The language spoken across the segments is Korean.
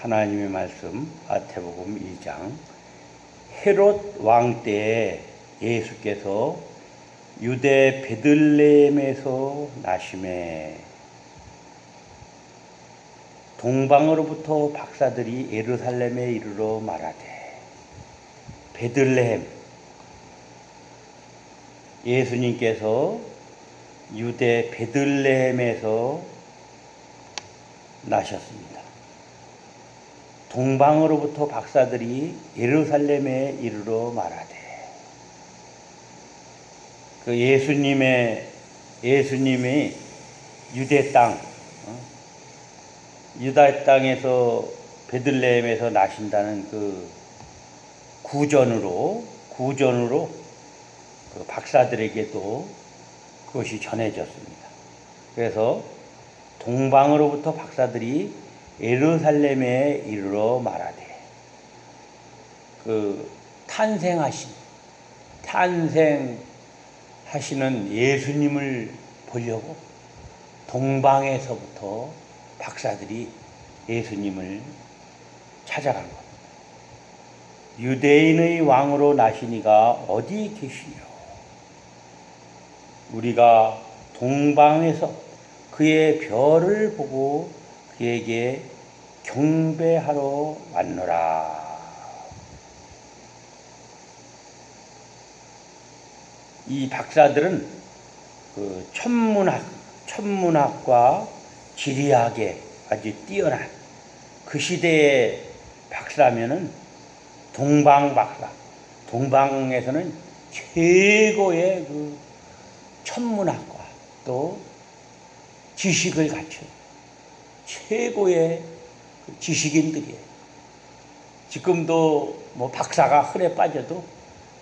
하나님의 말씀 마태복음 2장 헤롯 왕 때에 예수께서 유대 베들레헴에서 나심에 동방으로부터 박사들이 예루살렘에 이르러 말하되 베들레헴 예수님께서 유대 베들레헴에서 나셨습니다. 동방으로부터 박사들이 예루살렘에 이르러 말하되 그 예수님이 유대 땅 유다 땅에서 베들레헴에서 나신다는 그 구전으로 그 박사들에게도 그것이 전해졌습니다. 그래서 동방으로부터 박사들이 예루살렘에 이르러 말하되 그 탄생하시는 예수님을 보려고 동방에서부터 박사들이 예수님을 찾아간 겁니다. 유대인의 왕으로 나시니가 어디 계시뇨? 우리가 동방에서 그의 별을 보고 그에게 경배하러 왔노라. 이 박사들은 그 천문학과 지리학에 아주 뛰어난 그 시대의 박사면은 동방 박사. 동방에서는 최고의 그 천문학과 또 지식을 갖춘 최고의 지식인들이에요. 지금도 뭐 박사가 흔해 빠져도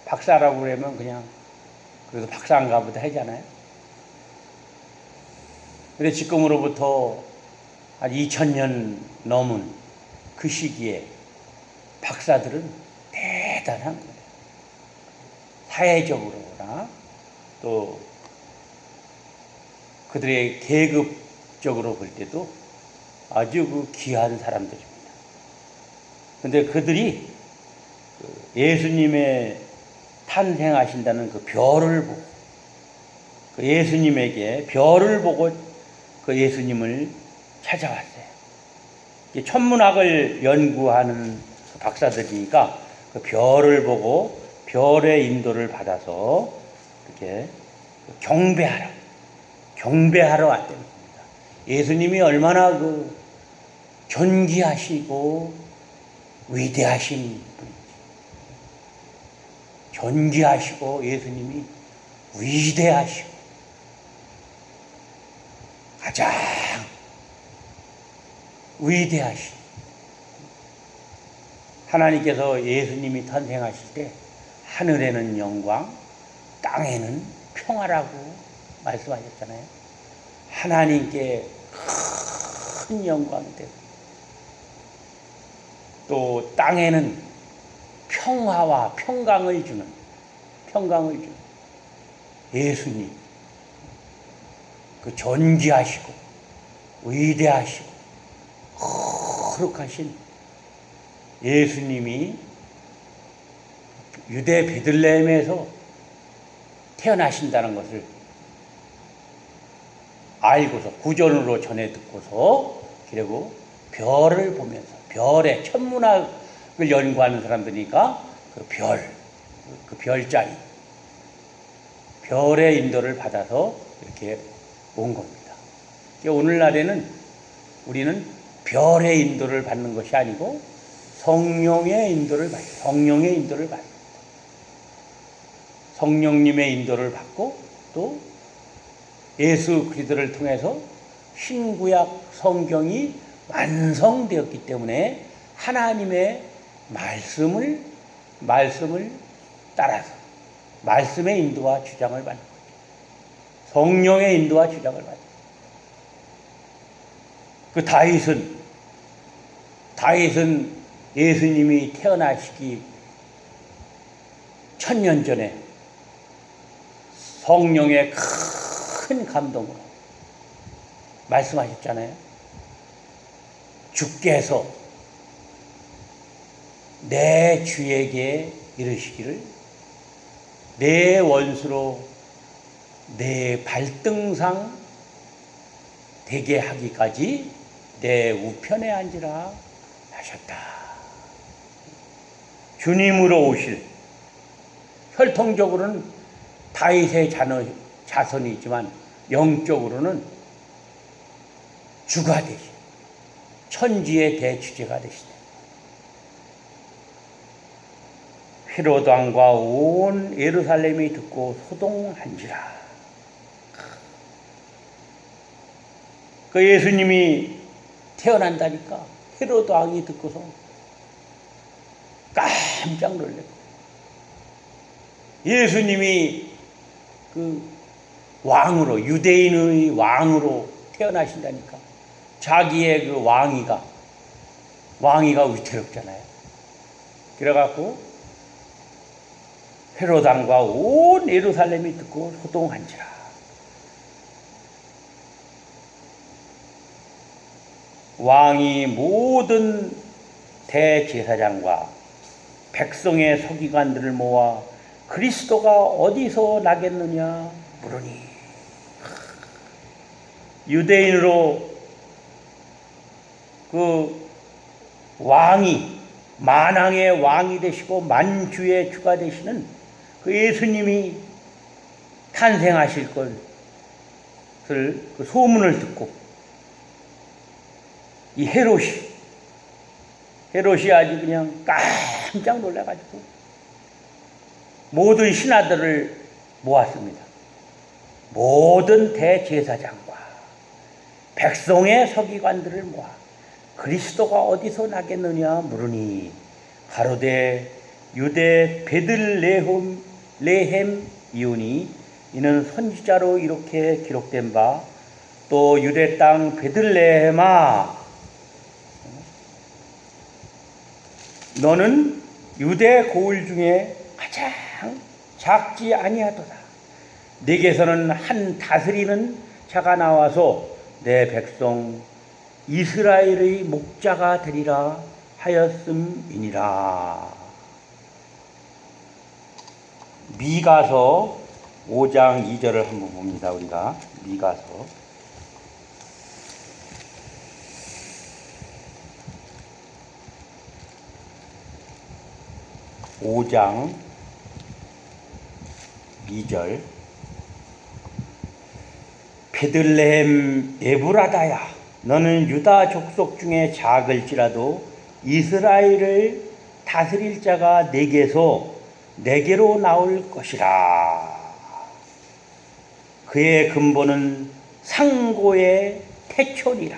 박사라고 그러면 그냥 그래도 박사인가 보다 하잖아요. 근데 지금으로부터 한 2000년 넘은 그 시기에 박사들은 대단한 거예요. 사회적으로나 또 그들의 계급적으로 볼 때도 아주 그 귀한 사람들입니다. 근데 그들이 예수님의 탄생하신다는 그 별을 보고 그 예수님에게 별을 보고 그 예수님을 찾아왔어요. 천문학을 연구하는 박사들이니까 그 별을 보고 별의 인도를 받아서 이렇게 경배하러 왔다는 겁니다. 예수님이 얼마나 그 존귀하시고 위대하신 분인지. 존귀하시고 예수님이 위대하시고 가장 위대하신 하나님께서 예수님이 탄생하실 때 하늘에는 영광, 땅에는 평화라고 말씀하셨잖아요. 하나님께 큰 영광이 되고 또 땅에는 평화와 평강을 주는 예수님, 그 존귀하시고 위대하시고 거룩하신 예수님이 유대 베들레헴에서 태어나신다는 것을 알고서 구전으로 전해 듣고서 그리고 별을 보면서 별의 천문학을 연구하는 사람들이니까 그 별자리 별의 인도를 받아서 이렇게 온 겁니다. 오늘날에는 우리는 별의 인도를 받는 것이 아니고 성령의 인도를 받습니다. 성령님의 인도를 받고 또 예수 그리스도를 통해서 신구약 성경이 완성되었기 때문에 하나님의 말씀을 따라서 말씀의 인도와 주장을 받는 거죠. 성령의 인도와 주장을 받는 거죠. 그 다윗은 예수님이 태어나시기 1000년 전에 성령의 큰 감동으로 말씀하셨잖아요. 주께서 내 주에게 이르시기를 내 원수로 내 발등상 되게 하기까지 내 우편에 앉으라 하셨다. 주님으로 오실, 혈통적으로는 다윗의 자손이 있지만 영적으로는 주가 되시, 천지의 대주제가 되시다. 헤롯 왕과 온 예루살렘이 듣고 소동한지라. 그 예수님이 태어난다니까 헤롯 왕이 듣고서 깜짝 놀랐고, 예수님이 그 왕으로, 유대인의 왕으로 태어나신다니까 자기의 그 왕위가 위태롭잖아요. 그래갖고 헤롯 왕과 온 예루살렘이 듣고 소동한지라. 왕이 모든 대제사장과 백성의 서기관들을 모아 그리스도가 어디서 나겠느냐 물으니, 유대인으로 그 왕이 만왕의 왕이 되시고 만주의 주가 되시는 그 예수님이 탄생하실 것을 그 소문을 듣고 이 헤롯이 아주 그냥 깜짝 놀라가지고 모든 신하들을 모았습니다. 모든 대제사장과 백성의 서기관들을 모아 그리스도가 어디서 나겠느냐 물으니, 가로되 유대 베들레헴 이오니, 이는 선지자로 이렇게 기록된 바, 또 유대 땅 베들레헴아 너는 유대 고을 중에 가장 작지 아니하도다. 네게서는 한 다스리는 자가 나와서 내 백성 이스라엘의 목자가 되리라 하였음이니라. 미가서 5장 2절을 한번 봅니다. 우리가 미가서 5장 2절. 베들레헴 에브라다야, 너는 유다 족속 중에 작을지라도 이스라엘을 다스릴 자가 내게로 나올 것이라. 그의 근본은 상고의 태초니라.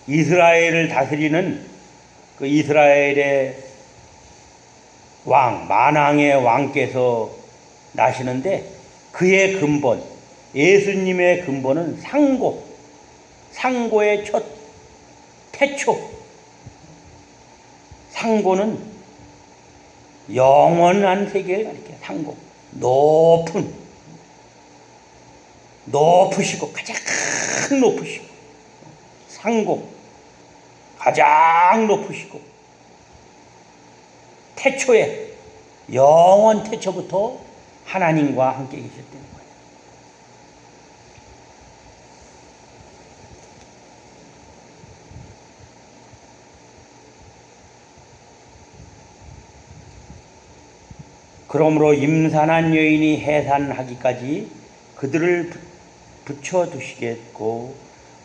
이스라엘을 다스리는 그 이스라엘의 왕, 만왕의 왕께서 나시는데, 그의 근본, 예수님의 근본은 상고의 첫 태초. 상고는 영원한 세계를 가리켜요. 상고, 높으시고 가장 높으시고, 상고 가장 높으시고, 태초에 영원 태초부터 하나님과 함께 계셨다는 거예요. 그러므로 임산한 여인이 해산하기까지 그들을 붙여두시겠고,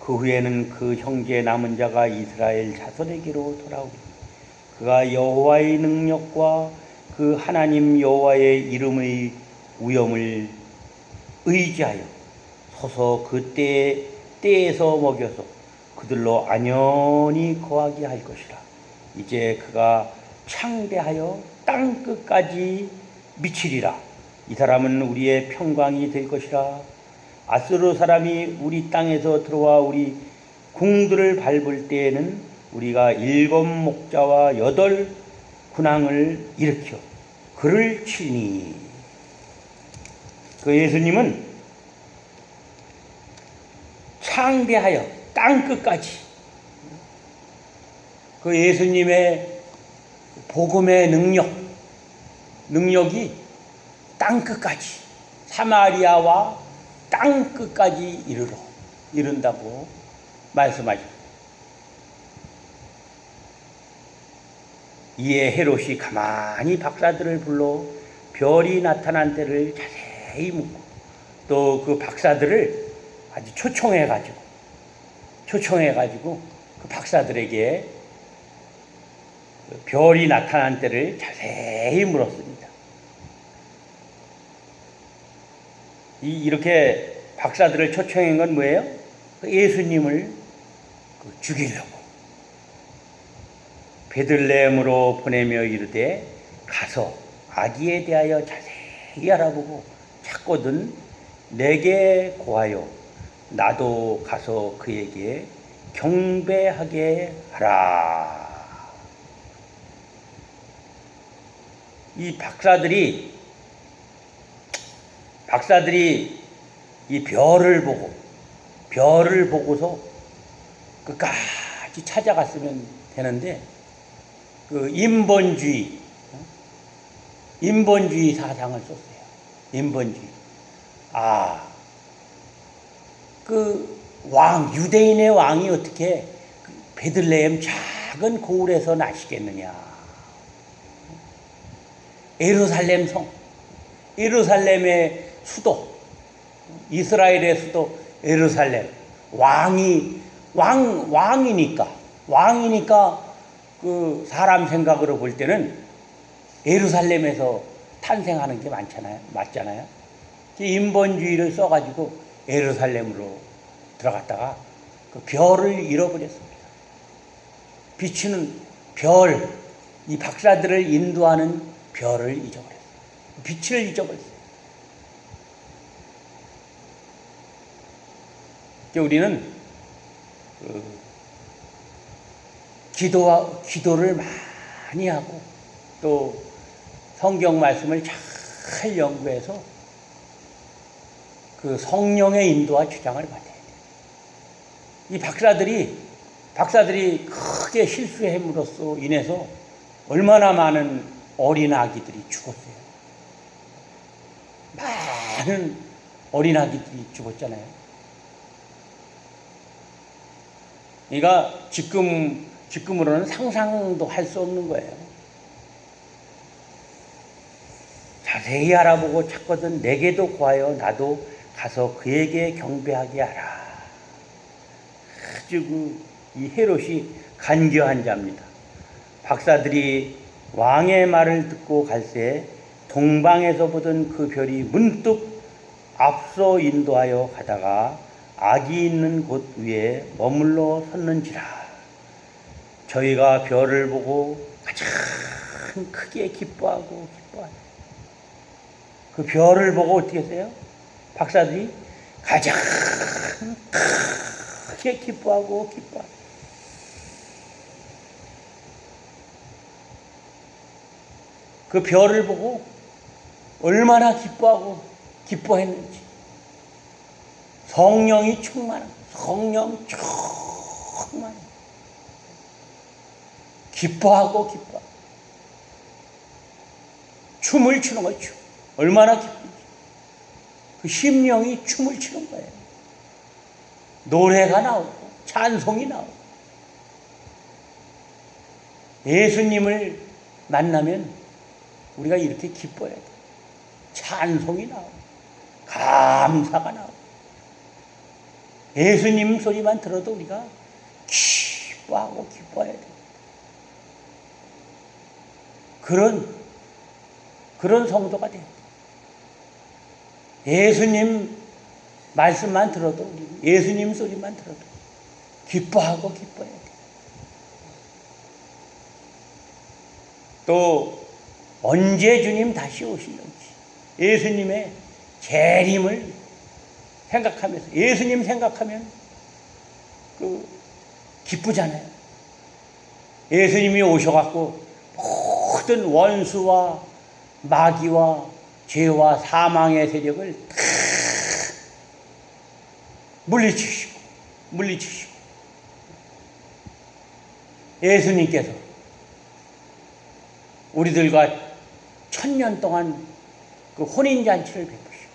그 후에는 그 형제 남은 자가 이스라엘 자손에게로 돌아오리니, 그가 여호와의 능력과 그 하나님 여호와의 이름의 위엄을 의지하여 서서 그 때에서 먹여서 그들로 안연히 거하게 할 것이라. 이제 그가 창대하여 땅 끝까지 미치리라. 이 사람은 우리의 평강이 될 것이라. 아수르 사람이 우리 땅에서 들어와 우리 궁들을 밟을 때에는 우리가 7 목자와 8 군왕을 일으켜 그를 치니. 그 예수님은 창대하여 땅 끝까지 그 예수님의 복음의 능력이 땅끝까지, 사마리아와 땅끝까지 이른다고 말씀하죠. 이에 헤롯이 가만히 박사들을 불러 별이 나타난 때를 자세히 묻고, 또 그 박사들을 아주 초청해가지고 그 박사들에게 별이 나타난 때를 자세히 물었습니다. 이렇게 박사들을 초청한 건 뭐예요? 예수님을 죽이려고 베들레헴으로 보내며 이르되, 가서 아기에 대하여 자세히 알아보고 찾거든 내게 고하여 나도 가서 그에게 경배하게 하라. 이 박사들이 이 별을 보고서 끝까지 찾아갔으면 되는데, 그 인본주의 사상을 썼어요. 인본주의. 유대인의 왕이 어떻게 베들레헴 작은 고을에서 나시겠느냐. 예루살렘 성, 예루살렘의 수도, 이스라엘의 수도 예루살렘. 왕이니까 그 사람 생각으로 볼 때는 예루살렘에서 탄생하는 게 맞잖아요. 인본주의를 써가지고 예루살렘으로 들어갔다가 그 별을 잃어버렸습니다. 비추는 별, 이 박사들을 인도하는 별을 잊어버렸어요. 빛을 잊어버렸어요. 우리는 기도를 많이 하고 또 성경 말씀을 잘 연구해서 그 성령의 인도와 주장을 받아야 돼요. 이 박사들이 크게 실수함으로써 인해서 얼마나 많은 어린 아기들이 죽었어요. 많은 어린 아기들이 죽었잖아요. 그러니까 지금으로는 상상도 할 수 없는 거예요. 자세히 알아보고 찾거든 내게도 구하여 나도 가서 그에게 경배하게 하라. 아주 이 헤롯이 간교한 자입니다. 박사들이 왕의 말을 듣고 갈새 동방에서 보던 그 별이 문득 앞서 인도하여 가다가 아기 있는 곳 위에 머물러 섰는지라. 저희가 별을 보고 가장 크게 기뻐하고 그 별을 보고 어떻게 했어요? 박사들이 가장 크게 기뻐하고 그 별을 보고 얼마나 기뻐했는지. 성령 충만. 기뻐하고 춤을 추는 거예요. 얼마나 기쁜지. 그 심령이 춤을 추는 거예요. 노래가 나오고 찬송이 나오고. 예수님을 만나면 우리가 이렇게 기뻐야 돼. 찬송이 나오고 감사가 나오고 예수님 소리만 들어도 우리가 기뻐해야 돼. 그런 성도가 돼야 돼. 예수님 말씀만 들어도, 예수님 소리만 들어도 기뻐해야 돼. 또 언제 주님 다시 오실는지 예수님의 재림을 생각하면서, 예수님 생각하면 기쁘잖아요. 예수님이 오셔갖고 모든 원수와 마귀와 죄와 사망의 세력을 물리치시고 예수님께서 우리들과 1000년 동안 그 혼인잔치를 베푸시고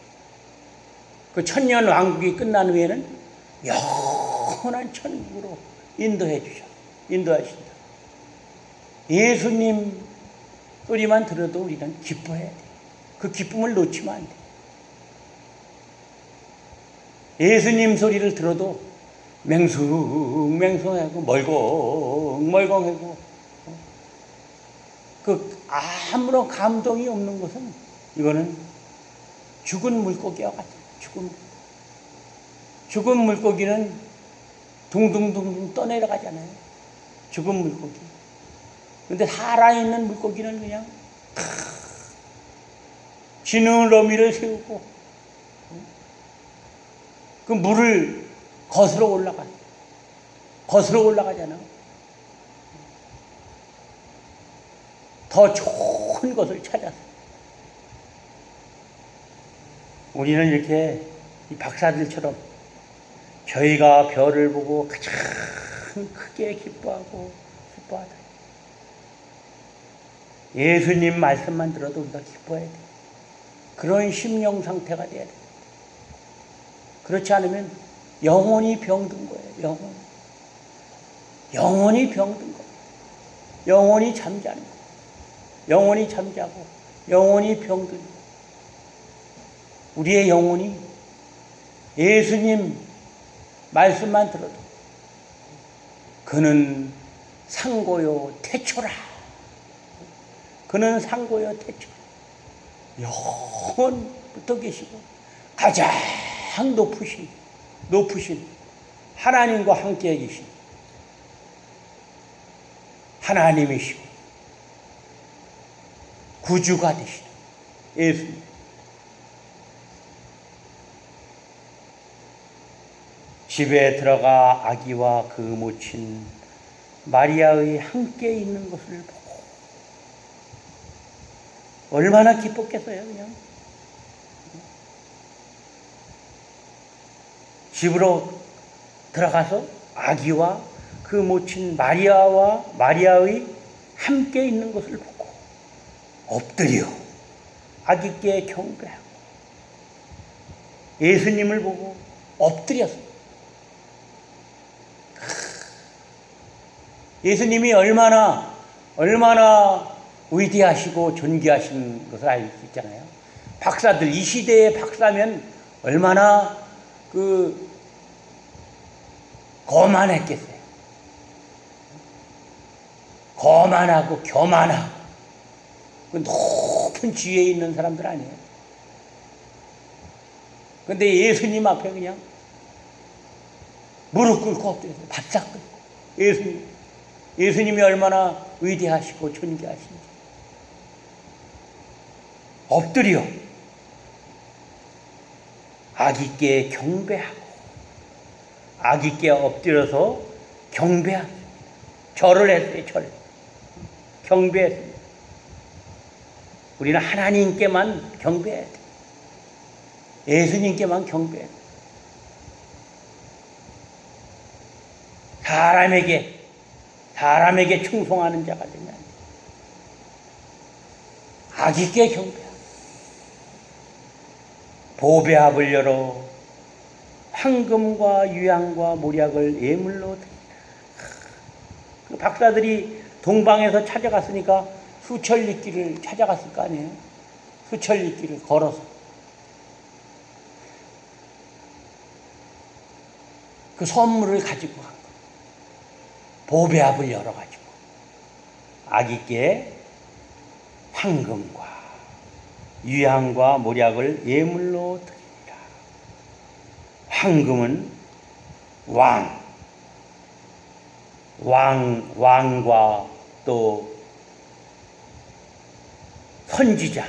그 1000년 왕국이 끝난 후에는 영원한 천국으로 인도하신다. 예수님 소리만 들어도 우리는 기뻐해야 돼. 그 기쁨을 놓치면 안 돼. 예수님 소리를 들어도 맹숭맹숭하고 멀컹멀컹하고 그 아무런 감동이 없는 것은 이거는 죽은 물고기와 같아요. 죽은 물고기는 둥둥둥둥 떠내려가잖아요. 죽은 물고기. 근데 살아있는 물고기는 그냥 지느러미를 세우고 그 물을 거슬러 올라가잖아. 더 좋은 것을 찾아서. 우리는 이렇게 이 박사들처럼 저희가 별을 보고 가장 크게 기뻐하고 기뻐하다. 예수님 말씀만 들어도 우리가 기뻐해야 돼. 그런 심령 상태가 돼야 돼. 그렇지 않으면 영혼이 병든 거예요. 영혼이 병든 거예요. 영혼이 잠자는 거예요. 영혼이 잠자고 영혼이 병든 거예요. 우리의 영혼이 예수님 말씀만 들어도 그는 상고요 태초라. 그는 상고요 태초라. 영원부터 계시고 가장 높으신 하나님과 함께 계신 하나님이시고 구주가 되시는 예수님. 집에 들어가 아기와 그 모친 마리아의 함께 있는 것을 보고 얼마나 기뻤겠어요. 그냥 집으로 들어가서 아기와 그 모친 마리아의 함께 있는 것을 보고 엎드려 아기께 경배하고 예수님을 보고 엎드렸어요. 예수님이 얼마나 위대하시고 존귀하신 것을 알 수 있잖아요. 박사들, 이 시대의 박사면 얼마나 거만했겠어요. 거만하고 교만하고 그 높은 지위에 있는 사람들 아니에요. 근데 예수님 앞에 그냥 무릎 꿇고 엎드려서 바짝 꿇고 예수님이 얼마나 위대하시고 존귀하신지 엎드려 아기께 경배하고 아기께 엎드려서 경배하고 절을 했어요. 경배했어요. 우리는 하나님께만 경배해야 돼. 예수님께만 경배해야 돼. 사람에게 충성하는 자가 되면 안 돼. 아기께 경배하고 보배합을 열어 황금과 유향과 모략을 예물로 드리라. 그 박사들이 동방에서 찾아갔으니까 수천리길을 찾아갔을 거 아니에요. 수천리길을 걸어서 그 선물을 가지고 간 거예요. 보배합을 열어가지고 아기께 황금과 유향과 모략을 예물로 드리라. 황금은 왕과 또 선지자,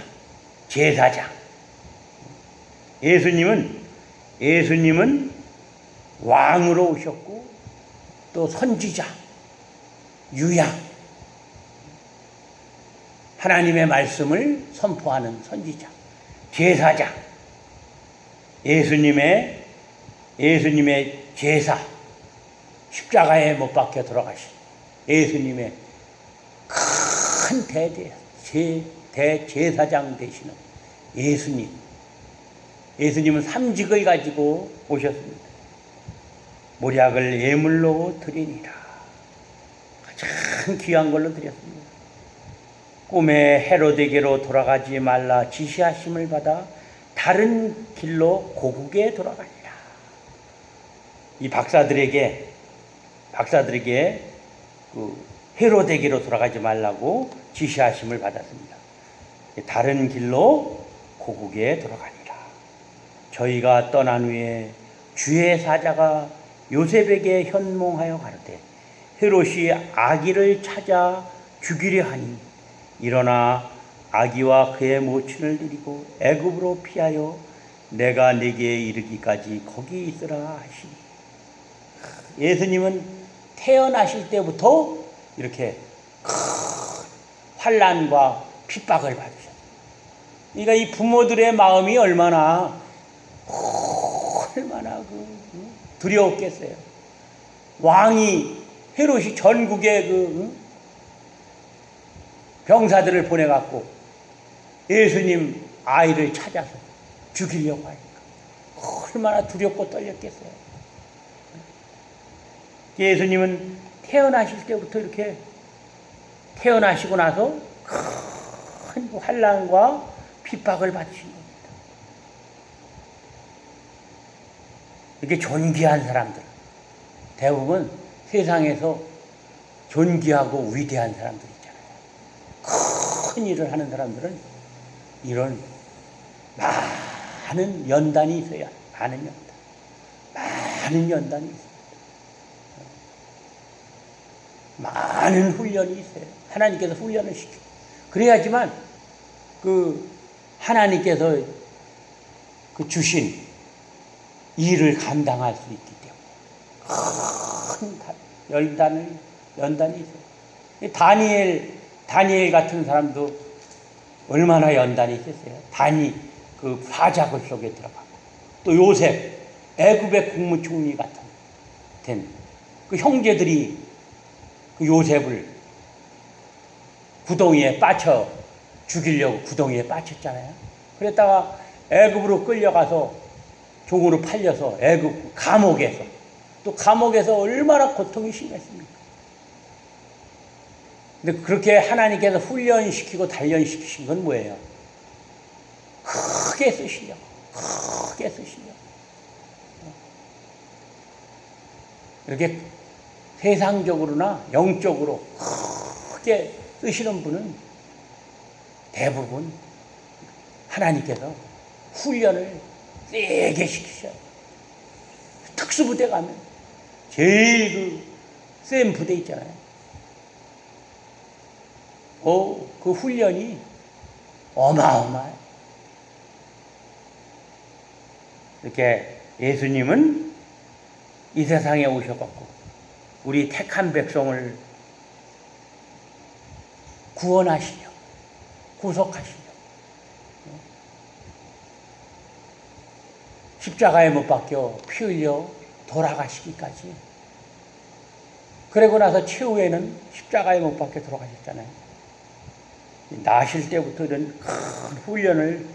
제사장. 예수님은 왕으로 오셨고 또 선지자, 유향, 하나님의 말씀을 선포하는 선지자, 제사장, 예수님의 제사, 십자가에 못 박혀 돌아가신 예수님의 큰 대제사장 되시는 예수님은 삼직을 가지고 오셨습니다. 모략을 예물로 드리니라. 가장 귀한 걸로 드렸습니다. 꿈에 헤로데게로 돌아가지 말라 지시하심을 받아 다른 길로 고국에 돌아가니라. 이 박사들에게 그 헤로데게로 돌아가지 말라고 지시하심을 받았습니다. 다른 길로 고국에 돌아가니라. 저희가 떠난 후에 주의 사자가 요셉에게 현몽하여 가르되 헤롯이 아기를 찾아 죽이려 하니 일어나 아기와 그의 모친을 데리고 애굽으로 피하여 내가 네게 이르기까지 거기 있으라 하시니. 예수님은 태어나실 때부터 이렇게 큰 환난과 핍박을 받으셨어요. 그러니까 이 부모들의 마음이 얼마나 두려웠겠어요. 왕이 헤롯이 전국에 병사들을 보내갖고 예수님 아이를 찾아서 죽이려고 하니까 얼마나 두렵고 떨렸겠어요. 예수님은 태어나실 때부터 이렇게 태어나시고 나서 큰 환난과 핍박을 받으신 겁니다. 이렇게 존귀한 사람들, 대부분 세상에서 존귀하고 위대한 사람들 있잖아요. 큰 일을 하는 사람들은 이런 많은 연단이 있어요. 많은 연단이 있어요. 많은 훈련이 있어요. 하나님께서 훈련을 시키고 그래야지만 하나님께서 주신 일을 감당할 수 있기 때문에 큰 연단이 있어요. 다니엘 같은 사람도 얼마나 연단이 있었어요. 사자굴 속에 들어가고 또 요셉 애굽의 국무총리 같은 그 형제들이 요셉을 구덩이에 빠쳐 죽이려고 구덩이에 빠쳤잖아요. 그랬다가 애굽으로 끌려가서 종으로 팔려서 애굽 감옥에서 얼마나 고통이 심했습니까? 근데 그렇게 하나님께서 훈련시키고 단련시키신 건 뭐예요? 크게 쓰시려고. 이렇게 세상적으로나 영적으로 크게 쓰시는 분은 대부분 하나님께서 훈련을 세게 시키셔요. 특수부대 가면 제일 센 부대 있잖아요. 그 훈련이 어마어마해요. 이렇게 예수님은 이 세상에 오셔갖고 우리 택한 백성을 구원하시려, 구속하시려. 십자가에 못 박혀 피 흘려 돌아가시기까지. 그러고 나서 최후에는 십자가에 못 박혀 돌아가셨잖아요. 나실 때부터 이런 큰 훈련을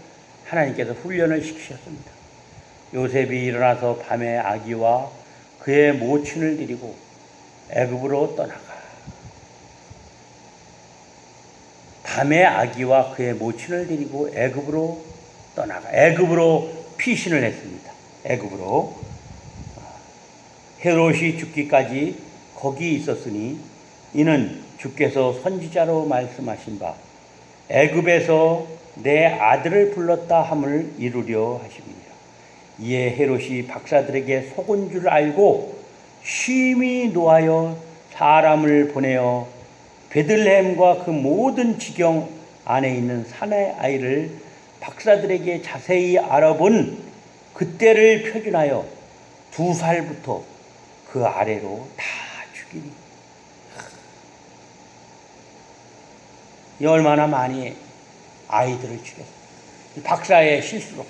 하나님께서 훈련을 시키셨습니다. 요셉이 일어나서 밤에 아기와 그의 모친을 데리고 애굽으로 떠나가. 밤에 아기와 그의 모친을 데리고 애굽으로 떠나가. 애굽으로 피신을 했습니다. 애굽으로. 헤롯이 죽기까지 거기 있었으니 이는 주께서 선지자로 말씀하신 바 애굽에서 내 아들을 불렀다 함을 이루려 하십니다. 이에 헤롯이 박사들에게 속은 줄 알고 심히 노하여 사람을 보내어 베들레헴과 그 모든 지경 안에 있는 산의 아이를 박사들에게 자세히 알아본 그때를 표준하여 2살부터 그 아래로 다 죽이니. 이 얼마나 많이 아이들을 죽였어요. 박사의 실수로,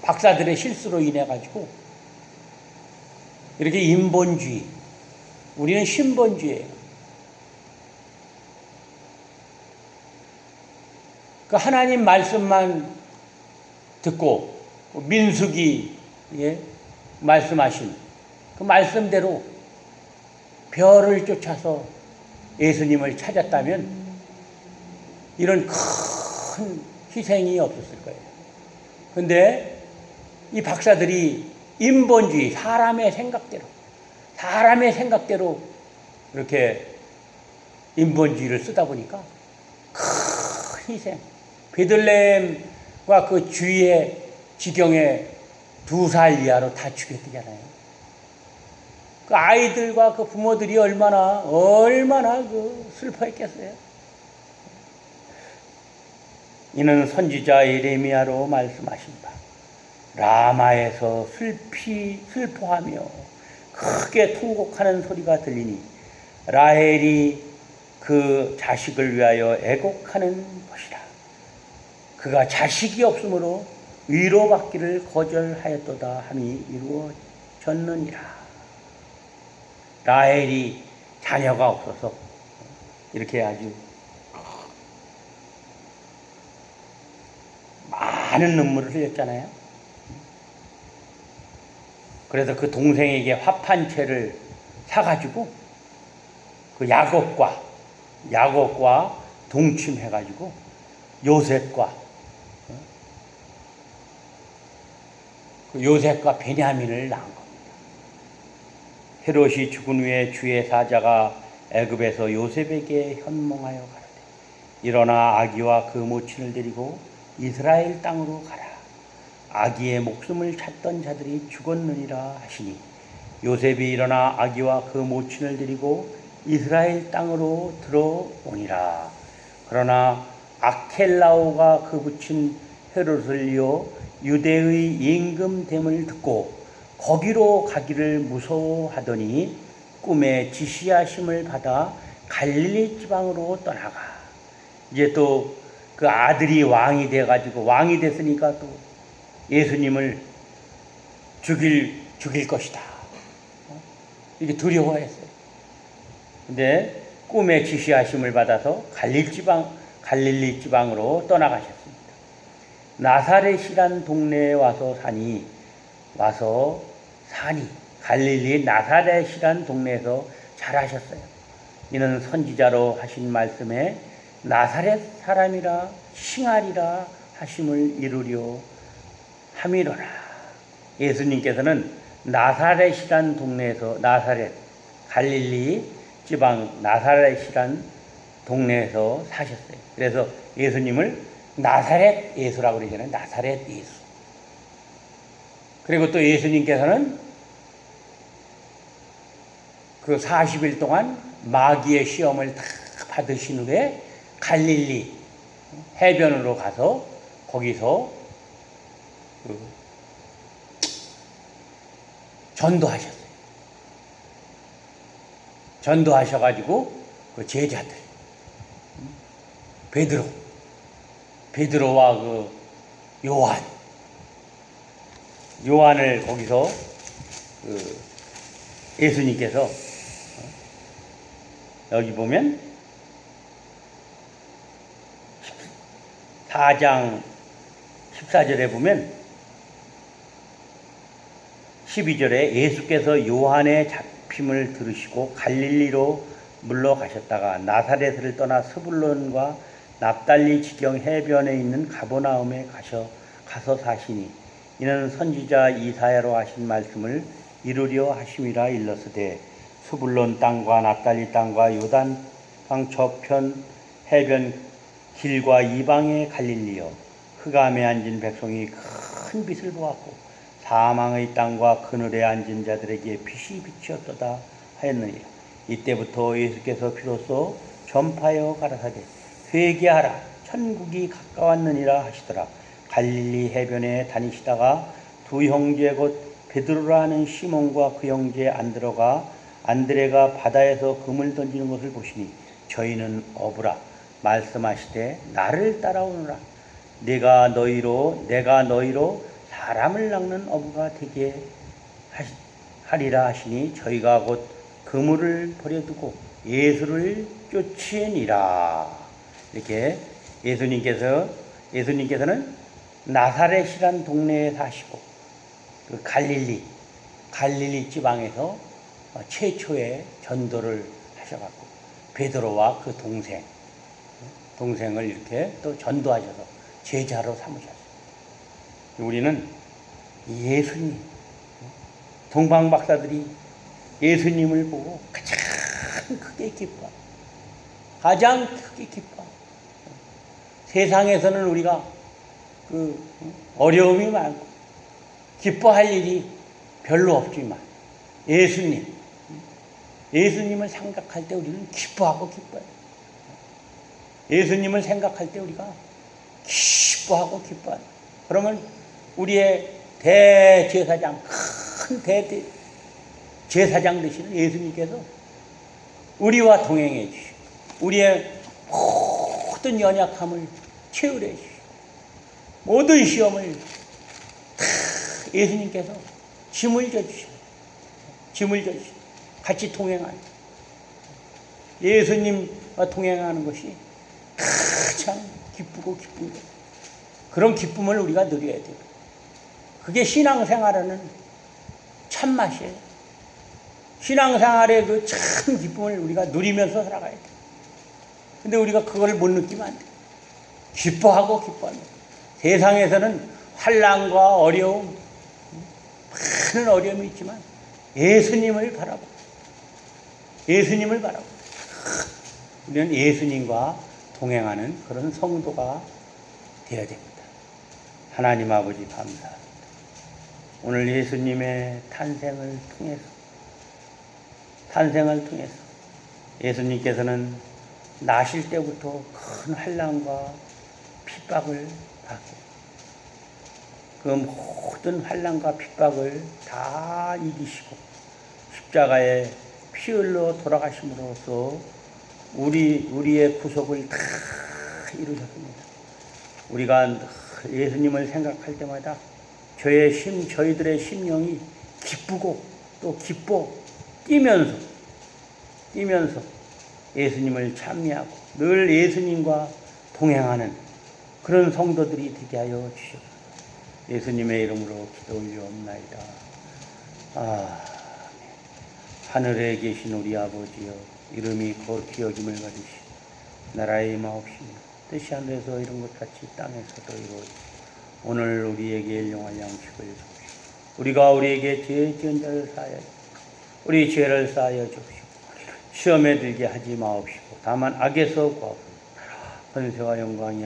박사들의 실수로 인해 가지고 이렇게 인본주의, 우리는 신본주의예요. 그 하나님 말씀만 듣고 민수기 말씀하신 그 말씀대로 별을 쫓아서 예수님을 찾았다면 이런 큰 희생이 없었을 거예요. 그런데 이 박사들이 인본주의, 사람의 생각대로 이렇게 인본주의를 쓰다 보니까 큰 희생. 베들레헴과 그 주위의 지경에 2살 이하로 다 죽였잖아요. 그 아이들과 그 부모들이 얼마나 그 슬퍼했겠어요. 이는 선지자 예레미야로 말씀하신 바 라마에서 슬퍼하며 크게 통곡하는 소리가 들리니 라헬이 그 자식을 위하여 애곡하는 것이라. 그가 자식이 없으므로 위로받기를 거절하였도다 함이 이루어졌느니라. 라헬이 자녀가 없어서 이렇게 아주 많은 눈물을 흘렸잖아요. 그래서 그 동생에게 화판채를 사가지고 그 야곱과 동침해가지고 요셉과 베냐민을 낳은 겁니다. 헤롯이 죽은 후에 주의 사자가 애굽에서 요셉에게 현몽하여 가라되 일어나 아기와 그 모친을 데리고 이스라엘 땅으로 가라. 아기의 목숨을 찾던 자들이 죽었느니라 하시니 요셉이 일어나 아기와 그 모친을 데리고 이스라엘 땅으로 들어오니라. 그러나 아켈라오가 그 부친 헤롯을 이어 유대의 임금됨을 듣고 거기로 가기를 무서워하더니 꿈에 지시하심을 받아 갈릴리 지방으로 떠나가. 이제 또 그 아들이 왕이 됐으니까 또 예수님을 죽일 것이다. 이게 두려워했어요. 근데 꿈에 지시하심을 받아서 갈릴리 지방으로 떠나가셨습니다. 나사렛이란 동네에 와서 사니 갈릴리 나사렛이란 동네에서 자라셨어요. 이는 선지자로 하신 말씀에 나사렛 사람이라 칭하리라 하심을 이루려 함이로라. 예수님께서는 나사렛이란 동네에서 갈릴리 지방 나사렛이란 동네에서 사셨어요. 그래서 예수님을 나사렛 예수라고 그러잖아요. 나사렛 예수. 그리고 또 예수님께서는 그 40일 동안 마귀의 시험을 다 받으신 후에 갈릴리 해변으로 가서 거기서 전도하셨어요. 전도하셔가지고 그 제자들 베드로와 그 요한을 거기서 그 예수님께서 여기 보면 4장 14절에 보면 12절에 예수께서 요한의 잡힘을 들으시고 갈릴리로 물러가셨다가 나사렛을 떠나 스불론과 납달리 지경 해변에 있는 가버나움에 가서 사시니 이는 선지자 이사야로 하신 말씀을 이루려 하심이라 일렀으되 스불론 땅과 납달리 땅과 요단강 저편 해변 길과 이방의 갈릴리여 흑암에 앉은 백성이 큰 빛을 보았고 사망의 땅과 그늘에 앉은 자들에게 빛이 비치었도다 하였느니라. 이때부터 예수께서 비로소 전파하여 가라사대 회개하라 천국이 가까웠느니라 하시더라. 갈릴리 해변에 다니시다가 두 형제 곧 베드로라 하는 시몬과 그 형제 안드레가 바다에서 그물 던지는 것을 보시니 저희는 어부라 말씀하시되 나를 따라오너라. 내가 너희로 사람을 낚는 어부가 되게 하리라 하시니 저희가 곧 그물을 버려두고 예수를 쫓으니라. 이렇게 예수님께서는 나사렛이란 동네에 사시고 그 갈릴리 지방에서 최초의 전도를 하셔갖고 베드로와 그 동생을 이렇게 또 전도하셔서 제자로 삼으셨어요. 우리는 예수님, 동방박사들이 예수님을 보고 가장 크게 기뻐. 세상에서는 우리가 그 어려움이 많고 기뻐할 일이 별로 없지만 예수님을 생각할 때 우리는 기뻐요. 예수님을 생각할 때 우리가 기뻐요. 그러면 우리의 대제사장, 큰 제사장 되시는 예수님께서 우리와 동행해 주시고 우리의 모든 연약함을 채우려 주시고 모든 시험을 다 예수님께서 짐을 져주시고 같이 동행하는 예수님과 동행하는 것이 가장 기쁘고 기쁜 것. 그런 기쁨을 우리가 누려야 돼요. 그게 신앙생활하는 참맛이에요. 신앙생활의 그 참 기쁨을 우리가 누리면서 살아가야 돼요. 근데 우리가 그걸 못 느끼면 안 돼요. 기뻐합니다. 세상에서는 환난과 어려움, 많은 어려움이 있지만 예수님을 바라보고 우리는 예수님과 동행하는 그런 성도가 되어야 됩니다. 하나님 아버지 감사합니다. 오늘 예수님의 탄생을 통해서 예수님께서는 나실 때부터 큰 환난과 핍박을 받고 그 모든 환난과 핍박을 다 이기시고 십자가에 피 흘러 돌아가심으로써 우리의 구속을 다 이루셨습니다. 우리가 예수님을 생각할 때마다 저희들의 심령이 기쁘고 또 뛰면서 예수님을 찬미하고 늘 예수님과 동행하는 그런 성도들이 되게 하여 주시옵소서. 예수님의 이름으로 기도 올려옵나이다. 하늘에 계신 우리 아버지여, 이름이 거룩히 여김을 받으시고 나라의 마옵시며 뜻이 하늘에서 이룬 것 같이 땅에서도 이루어지고 오늘 우리에게 일용할 양식을 주옵시고 우리가 우리에게 죄 지은 자를 사하여 우리 죄를 사하여 주옵시고 시험에 들게 하지 마옵시고 다만 악에서 구하옵소서. 권세와 영광이